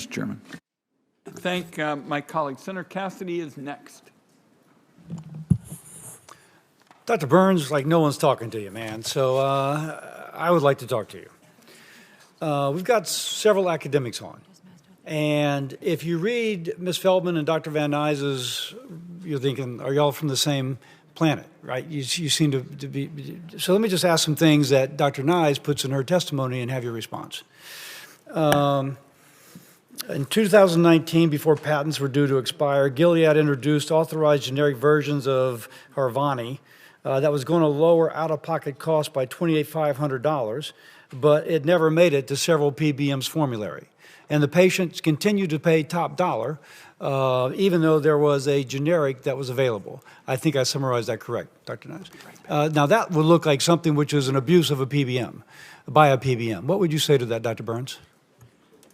Mr. Chairman. Thank my colleague. Senator Cassidy is next. Dr. Burns, like no one's talking to you, man. So I would like to talk to you. We've got several academics on. And if you read Ms. Feldman and Dr. Van Nuys's, you're thinking, are y'all from the same planet, right? You seem to be. So let me just ask some things that Dr. Nuys puts in her testimony and have your response. In 2019, before patents were due to expire, Gilead introduced authorized generic versions of Harvoni that was going to lower out-of-pocket costs by $2,500, but it never made it to several PBM's formulary. And the patients continued to pay top dollar, even though there was a generic that was available. I think I summarized that correct, Dr. Nuys. Now, that would look like something which is an abuse of a PBM, by a PBM. What would you say to that, Dr. Burns?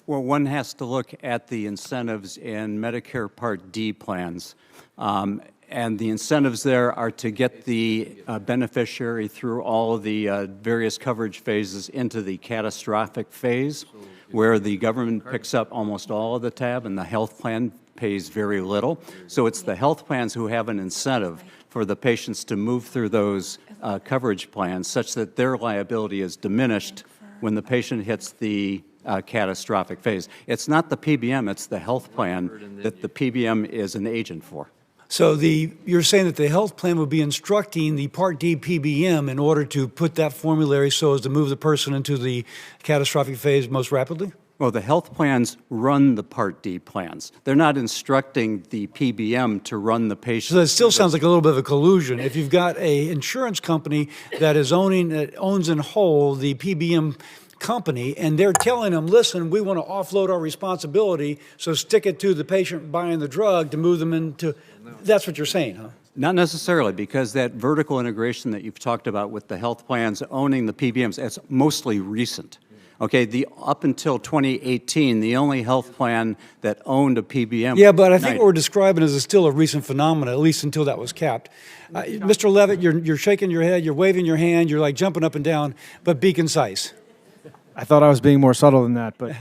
Well, one has to look at the incentives in Medicare Part D plans. And the incentives there are to get the beneficiary through all of the various coverage phases into the catastrophic phase, where the government picks up almost all of the tab and the health plan pays very little. So it's the health plans who have an incentive for the patients to move through those coverage plans such that their liability is diminished when the patient hits the catastrophic phase. It's not the PBM, it's the health plan that the PBM is an agent for. So you're saying that the health plan would be instructing the Part D PBM in order to put that formulary so as to move the person into the catastrophic phase most rapidly? Well, the health plans run the Part D plans. They're not instructing the PBM to run the patient. So that still sounds like a little bit of a collusion. If you've got an insurance company that owns in whole the PBM company, and they're telling them, listen, we want to offload our responsibility, so stick it to the patient buying the drug to move them into, that's what you're saying, huh? Not necessarily, because that vertical integration that you've talked about with the health plans owning the PBMs, it's mostly recent. Okay, up until 2018, the only health plan that owned a PBM. Yeah, but I think what we're describing is still a recent phenomenon, at least until that was capped. Mr. Levitt, you're shaking your head, you're waving your hand, you're like jumping up and down, but be concise. I thought I was being more subtle than that, but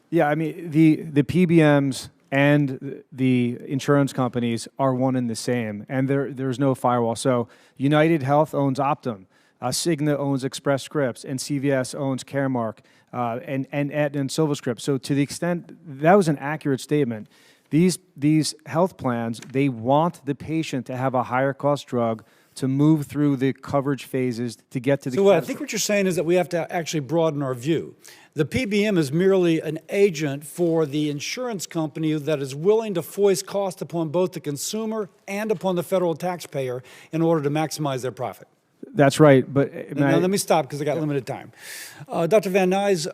yeah, I mean, the PBMs and the insurance companies are one and the same, and there's no firewall. So United Health owns Optum, Cigna owns Express Scripts, and CVS owns Caremark, and Aetna and SilverScript. So to the extent that was an accurate statement, these health plans, they want the patient to have a higher cost drug to move through the coverage phases to get to the. So I think what you're saying is that we have to actually broaden our view. The PBM is merely an agent for the insurance company that is willing to foist cost upon both the consumer and upon the federal taxpayer in order to maximize their profit. That's right, but now let me stop because I got limited time. Dr. Van Nuys,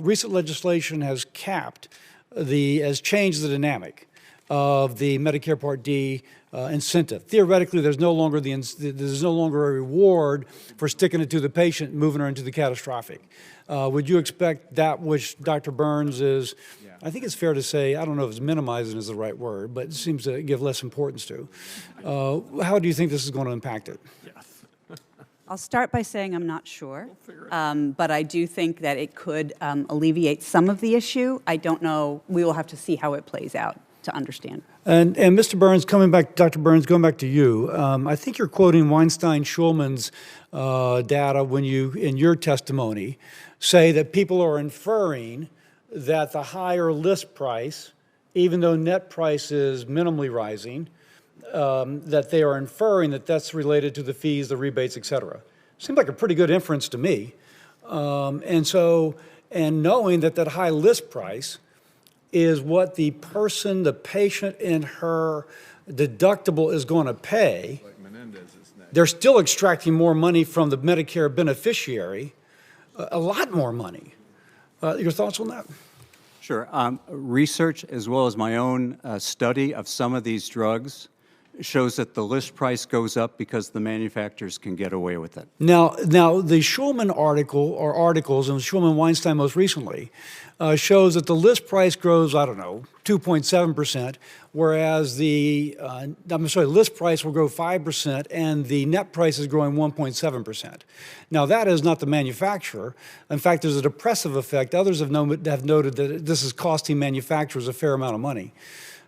recent legislation has changed the dynamic of the Medicare Part D incentive. Theoretically, there's no longer a reward for sticking it to the patient and moving her into the catastrophic. Would you expect that which Dr. Burns is, I think it's fair to say, I don't know if minimizing is the right word, but it seems to give less importance to. How do you think this is going to impact it? I'll start by saying I'm not sure, but I do think that it could alleviate some of the issue. I don't know. We will have to see how it plays out to understand. And Mr. Burns, Dr. Burns, going back to you, I think you're quoting Weinstein-Schulman's data when you, in your testimony, say that people are inferring that the higher list price, even though net price is minimally rising, that they are inferring that that's related to the fees, the rebates, et cetera. Seems like a pretty good inference to me. And knowing that that high list price is what the patient in her deductible is going to pay, they're still extracting more money from the Medicare beneficiary, a lot more money. Your thoughts on that? Sure. Research as well as my own study of some of these drugs shows that the list price goes up because the manufacturers can get away with it. Now, the Schulman article, or articles, and Schulman-Weinstein most recently, shows that the list price grows, I don't know, 2.7%, whereas list price will grow 5%, and the net price is growing 1.7%. Now, that is not the manufacturer. In fact, there's a depressive effect. Others have noted that this is costing manufacturers a fair amount of money.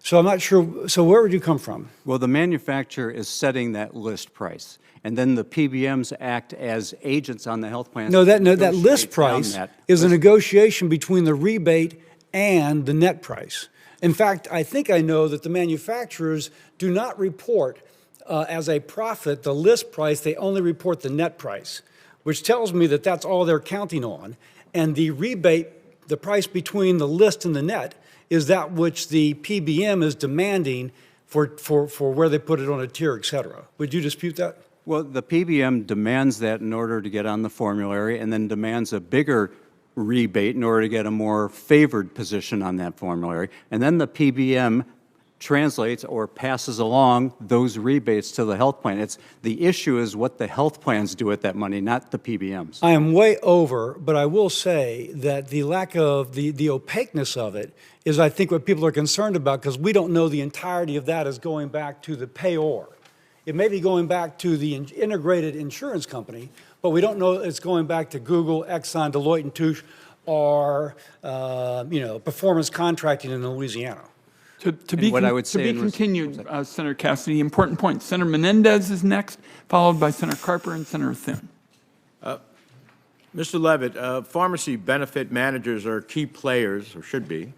So I'm not sure, so where would you come from? Well, the manufacturer is setting that list price, and then the PBMs act as agents on the health plans. No, that negotiate list down price that is a list. negotiation between the rebate and the net price. In fact, I think I know that the manufacturers do not report as a profit the list price, they only report the net price, which tells me that that's all they're counting on. And the rebate, the price between the list and the net, is that which the PBM is demanding for where they put it on a tier, et cetera. Would you dispute that? Well, the PBM demands that in order to get on the formulary, and then demands a bigger rebate in order to get a more favored position on that formulary. And then the PBM translates or passes along those rebates to the health plan. The issue is what the health plans do with that money, not the PBMs. I am way over, but I will say that the lack of the opaqueness of it is, I think, what people are concerned about, because we don't know the entirety of that is going back to the payor. It may be going back to the integrated insurance company, but we don't know it's going back to Google, Exxon, Deloitte and Touche, or Performance Contracting in Louisiana. To be continued, Senator Cassidy. Important point. Senator Menendez is next, followed by Senator Carper and Senator Thune. Mr. Levitt, pharmacy benefit managers are key players, or should be,